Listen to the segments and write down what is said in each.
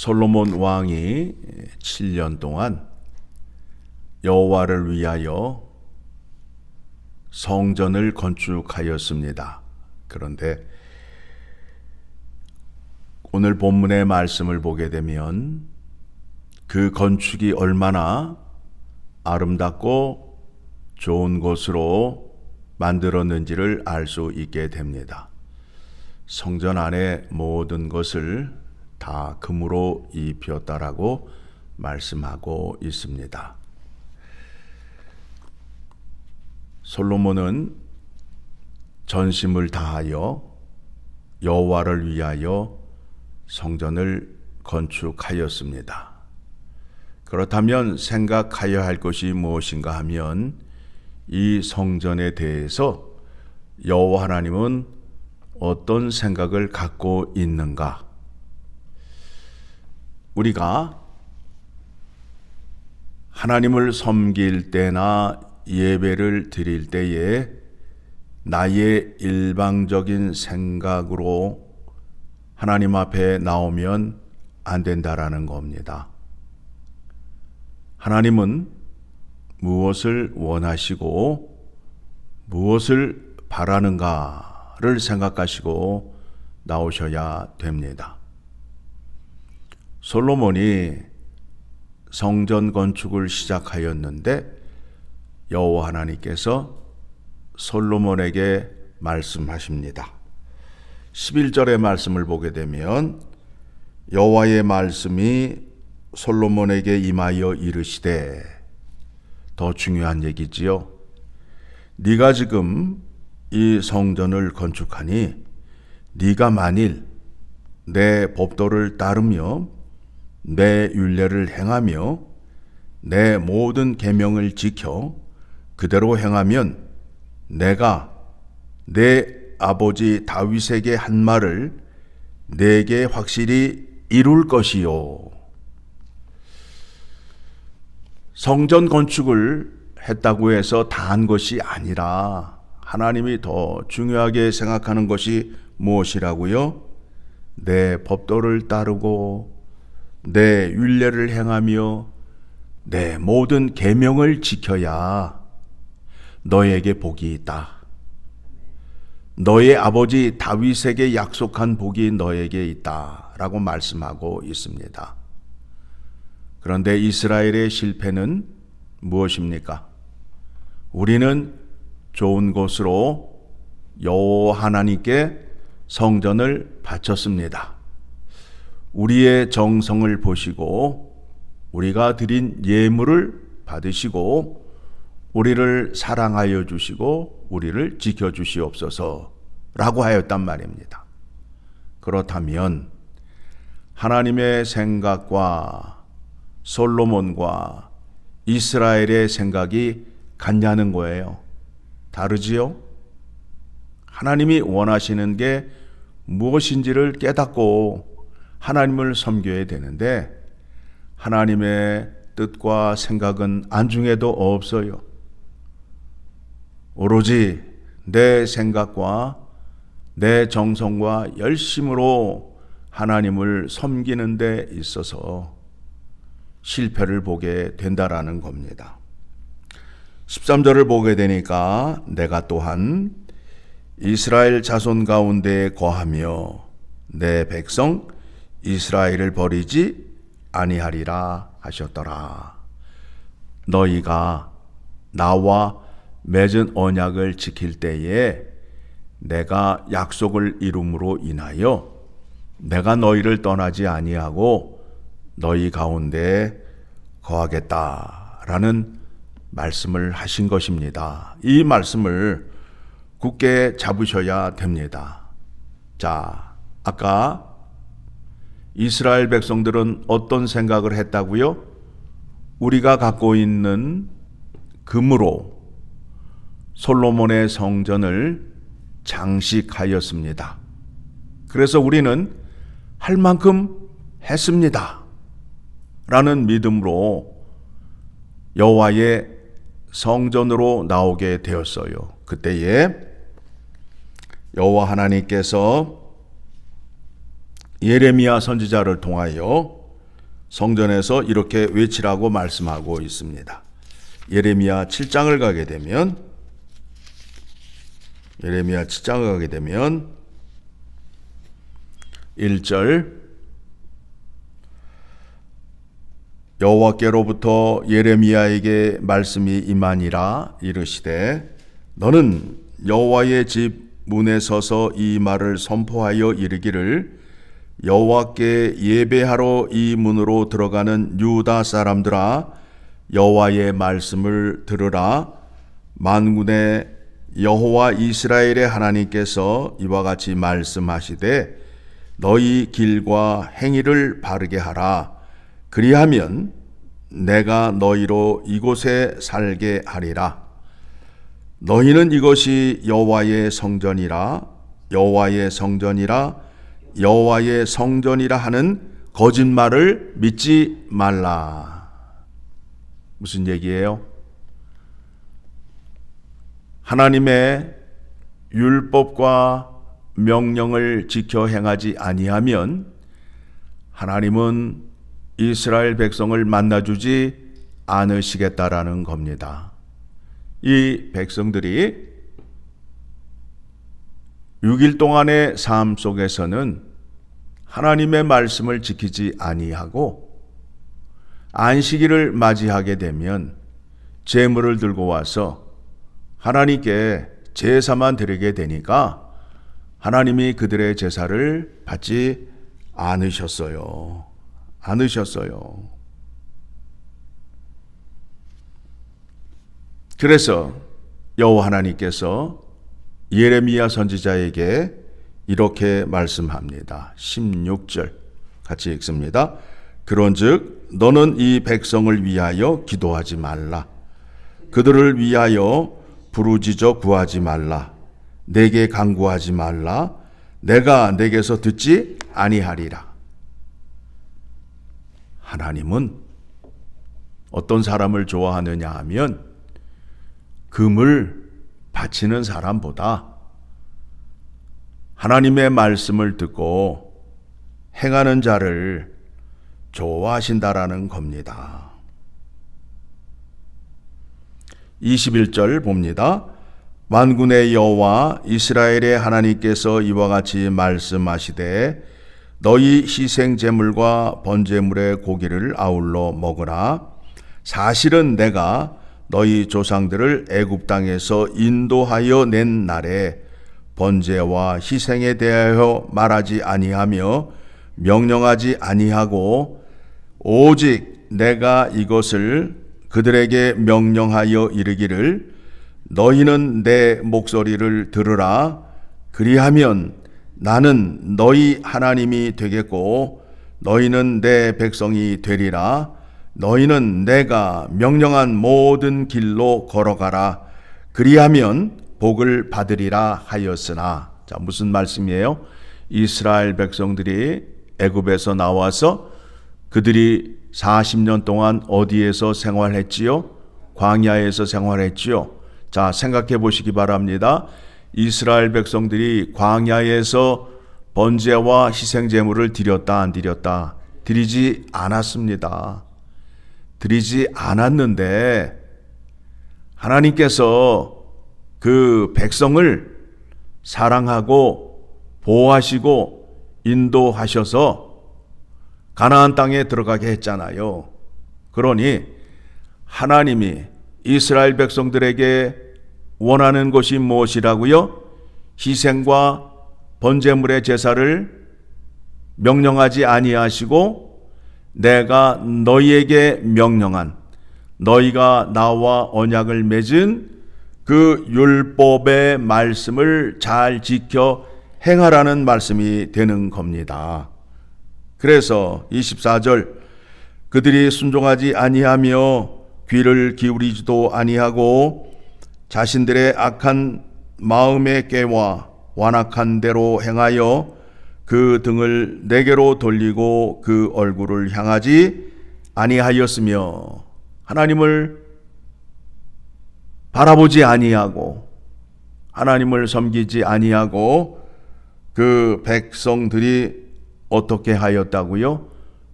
솔로몬 왕이 7년 동안 여호와를 위하여 성전을 건축하였습니다. 그런데 오늘 본문의 말씀을 보게 되면 그 건축이 얼마나 아름답고 좋은 곳으로 만들었는지를 알 수 있게 됩니다. 성전 안의 모든 것을 다 금으로 입혔다라고 말씀하고 있습니다. 솔로몬은 전심을 다하여 여호와를 위하여 성전을 건축하였습니다. 그렇다면 생각하여야 할 것이 무엇인가 하면 이 성전에 대해서 여호와 하나님은 어떤 생각을 갖고 있는가? 우리가 하나님을 섬길 때나 예배를 드릴 때에 나의 일방적인 생각으로 하나님 앞에 나오면 안 된다라는 겁니다. 하나님은 무엇을 원하시고 무엇을 바라는가를 생각하시고 나오셔야 됩니다. 솔로몬이 성전 건축을 시작하였는데 여호와 하나님께서 솔로몬에게 말씀하십니다. 11절의 말씀을 보게 되면 여호와의 말씀이 솔로몬에게 임하여 이르시되, 더 중요한 얘기지요. 네가 지금 이 성전을 건축하니 네가 만일 내 법도를 따르며 내 율례를 행하며 내 모든 계명을 지켜 그대로 행하면 내가 내 아버지 다윗에게 한 말을 내게 확실히 이룰 것이요. 성전 건축을 했다고 해서 다 한 것이 아니라 하나님이 더 중요하게 생각하는 것이 무엇이라고요? 내 법도를 따르고 내 율례를 행하며 내 모든 계명을 지켜야 너에게 복이 있다. 너의 아버지 다윗에게 약속한 복이 너에게 있다라고 말씀하고 있습니다. 그런데 이스라엘의 실패는 무엇입니까? 우리는 좋은 곳으로 여호와 하나님께 성전을 바쳤습니다. 우리의 정성을 보시고 우리가 드린 예물을 받으시고 우리를 사랑하여 주시고 우리를 지켜 주시옵소서라고 하였단 말입니다. 그렇다면 하나님의 생각과 솔로몬과 이스라엘의 생각이 같냐는 거예요. 다르지요? 하나님이 원하시는 게 무엇인지를 깨닫고 하나님을 섬겨야 되는데 하나님의 뜻과 생각은 안중에도 없어요. 오로지 내 생각과 내 정성과 열심으로 하나님을 섬기는 데 있어서 실패를 보게 된다라는 겁니다. 13절을 보게 되니까 내가 또한 이스라엘 자손 가운데 거하며 내 백성 이스라엘을 버리지 아니하리라 하셨더라. 너희가 나와 맺은 언약을 지킬 때에 내가 약속을 이룸으로 인하여 내가 너희를 떠나지 아니하고 너희 가운데 거하겠다라는 말씀을 하신 것입니다. 이 말씀을 굳게 잡으셔야 됩니다. 자, 아까 이스라엘 백성들은 어떤 생각을 했다고요? 우리가 갖고 있는 금으로 솔로몬의 성전을 장식하였습니다. 그래서 우리는 할 만큼 했습니다. 라는 믿음으로 여호와의 성전으로 나오게 되었어요. 그때에 여호와 하나님께서 예레미야 선지자를 통하여 성전에서 이렇게 외치라고 말씀하고 있습니다. 예레미야 7장을 가게 되면 1절 여호와께로부터 예레미야에게 말씀이 임하니라 이르시되 너는 여호와의 집 문에 서서 이 말을 선포하여 이르기를 여호와께 예배하러 이 문으로 들어가는 유다 사람들아 여호와의 말씀을 들으라. 만군의 여호와 이스라엘의 하나님께서 이와 같이 말씀하시되 너희 길과 행위를 바르게 하라. 그리하면 내가 너희로 이곳에 살게 하리라. 너희는 이것이 여호와의 성전이라 여호와의 성전이라 여호와의 성전이라 하는 거짓말을 믿지 말라. 무슨 얘기예요? 하나님의 율법과 명령을 지켜 행하지 아니하면 하나님은 이스라엘 백성을 만나주지 않으시겠다라는 겁니다. 이 백성들이 6일 동안의 삶 속에서는 하나님의 말씀을 지키지 아니하고 안식일을 맞이하게 되면 제물을 들고 와서 하나님께 제사만 드리게 되니까 하나님이 그들의 제사를 받지 않으셨어요. 그래서 여호와 하나님께서 예레미야 선지자에게 이렇게 말씀합니다. 16절 같이 읽습니다. 그런즉 너는 이 백성을 위하여 기도하지 말라. 그들을 위하여 부르짖어 구하지 말라. 내게 간구하지 말라. 내가 내게서 듣지 아니하리라. 하나님은 어떤 사람을 좋아하느냐 하면 금을 바치는 사람보다 하나님의 말씀을 듣고 행하는 자를 좋아하신다라는 겁니다. 21절 봅니다. 만군의 여호와 이스라엘의 하나님께서 이와 같이 말씀하시되 너희 희생 제물과 번제물의 고기를 아울러 먹으라. 사실은 내가 너희 조상들을 애굽 땅에서 인도하여 낸 날에 번제와 희생에 대하여 말하지 아니하며 명령하지 아니하고 오직 내가 이것을 그들에게 명령하여 이르기를 너희는 내 목소리를 들으라. 그리하면 나는 너희 하나님이 되겠고 너희는 내 백성이 되리라. 너희는 내가 명령한 모든 길로 걸어가라. 그리하면 복을 받으리라 하였으나. 자, 무슨 말씀이에요? 이스라엘 백성들이 애굽에서 나와서 그들이 40년 동안 어디에서 생활했지요? 광야에서 생활했지요. 자, 생각해 보시기 바랍니다. 이스라엘 백성들이 광야에서 번제와 희생 제물을 드렸다 안 드렸다? 드리지 않았습니다. 드리지 않았는데 하나님께서 그 백성을 사랑하고 보호하시고 인도하셔서 가나안 땅에 들어가게 했잖아요. 그러니 하나님이 이스라엘 백성들에게 원하는 것이 무엇이라고요? 희생과 번제물의 제사를 명령하지 아니하시고 내가 너희에게 명령한 너희가 나와 언약을 맺은 그 율법의 말씀을 잘 지켜 행하라는 말씀이 되는 겁니다. 그래서 24절 그들이 순종하지 아니하며 귀를 기울이지도 아니하고 자신들의 악한 마음의 깨와 완악한 대로 행하여 그 등을 내게로 돌리고 그 얼굴을 향하지 아니하였으며 하나님을 바라보지 아니하고 하나님을 섬기지 아니하고 그 백성들이 어떻게 하였다고요?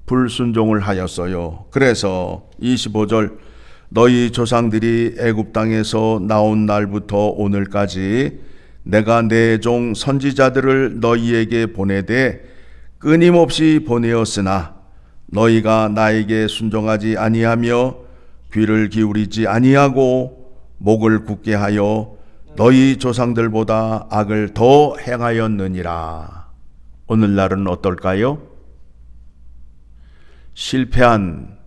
불순종을 하였어요. 그래서 25절 너희 조상들이 애굽 땅에서 나온 날부터 오늘까지 내가 내 종 선지자들을 너희에게 보내되 끊임없이 보내었으나 너희가 나에게 순종하지 아니하며 귀를 기울이지 아니하고 목을 굳게 하여 너희 조상들보다 악을 더 행하였느니라. 오늘날은 어떨까요? 실패한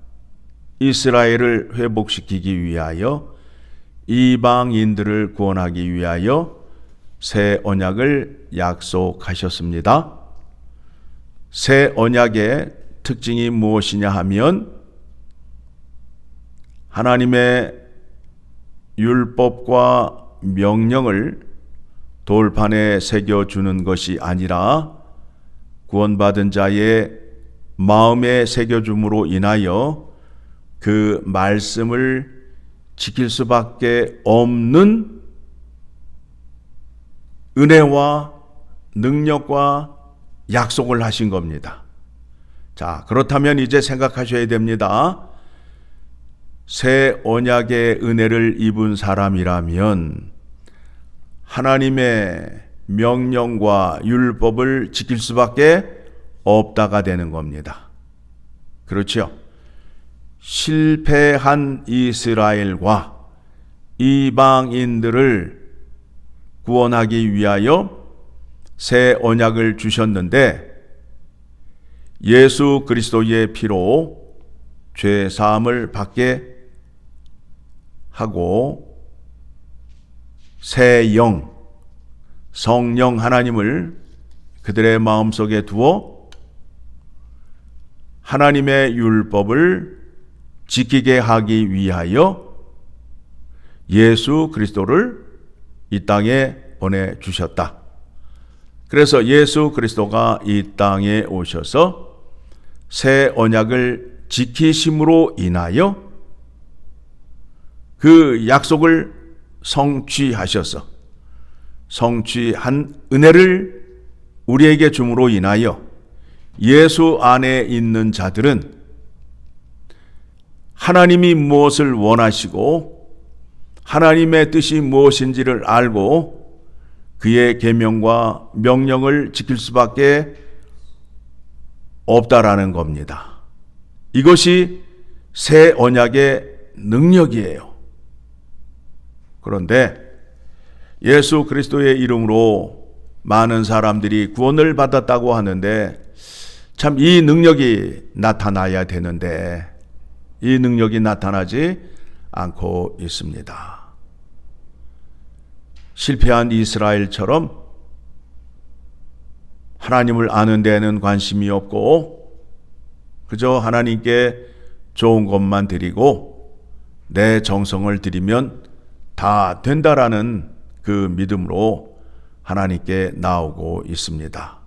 이스라엘을 회복시키기 위하여 이방인들을 구원하기 위하여 새 언약을 약속하셨습니다. 새 언약의 특징이 무엇이냐 하면 하나님의 율법과 명령을 돌판에 새겨주는 것이 아니라 구원받은 자의 마음에 새겨줌으로 인하여 그 말씀을 지킬 수밖에 없는 은혜와 능력과 약속을 하신 겁니다. 자, 그렇다면 이제 생각하셔야 됩니다. 새 언약의 은혜를 입은 사람이라면 하나님의 명령과 율법을 지킬 수밖에 없다가 되는 겁니다. 그렇죠? 실패한 이스라엘과 이방인들을 구원하기 위하여 새 언약을 주셨는데 예수 그리스도의 피로 죄 사함을 받게 하고 새 영, 성령 하나님을 그들의 마음속에 두어 하나님의 율법을 지키게 하기 위하여 예수 그리스도를 이 땅에 보내주셨다. 그래서 예수 그리스도가 이 땅에 오셔서 새 언약을 지키심으로 인하여 그 약속을 성취하셔서 성취한 은혜를 우리에게 줌으로 인하여 예수 안에 있는 자들은 하나님이 무엇을 원하시고 하나님의 뜻이 무엇인지를 알고 그의 계명과 명령을 지킬 수밖에 없다라는 겁니다. 이것이 새 언약의 능력이에요. 그런데 예수 그리스도의 이름으로 많은 사람들이 구원을 받았다고 하는데 참 이 능력이 나타나야 되는데 이 능력이 나타나지 않고 있습니다. 실패한 이스라엘처럼 하나님을 아는 데에는 관심이 없고 그저 하나님께 좋은 것만 드리고 내 정성을 드리면 다 된다라는 그 믿음으로 하나님께 나오고 있습니다.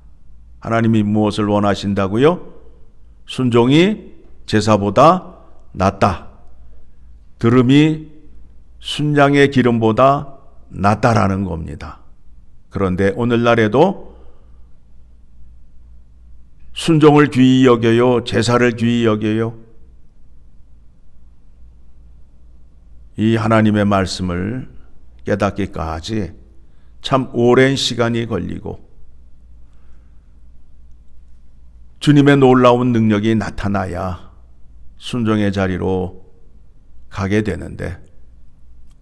하나님이 무엇을 원하신다고요? 순종이 제사보다 낫다. 들음이 순양의 기름보다 낫다라는 겁니다. 그런데 오늘날에도 순종을 귀히 여겨요? 제사를 귀히 여겨요? 이 하나님의 말씀을 깨닫기까지 참 오랜 시간이 걸리고 주님의 놀라운 능력이 나타나야 순종의 자리로 가게 되는데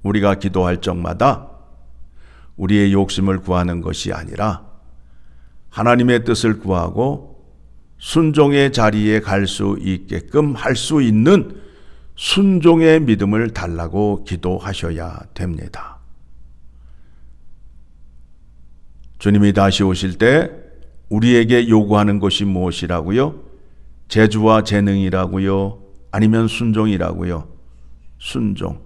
우리가 기도할 적마다 우리의 욕심을 구하는 것이 아니라 하나님의 뜻을 구하고 순종의 자리에 갈 수 있게끔 할 수 있는 순종의 믿음을 달라고 기도하셔야 됩니다. 주님이 다시 오실 때 우리에게 요구하는 것이 무엇이라고요? 재주와 재능이라고요? 아니면 순종이라고요? 순종.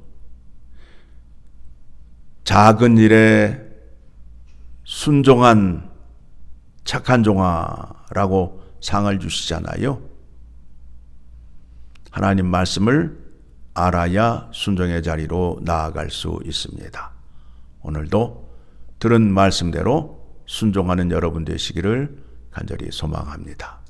작은 일에 순종한 착한 종아라고 상을 주시잖아요. 하나님 말씀을 알아야 순종의 자리로 나아갈 수 있습니다. 오늘도 들은 말씀대로 순종하는 여러분 되시기를 간절히 소망합니다.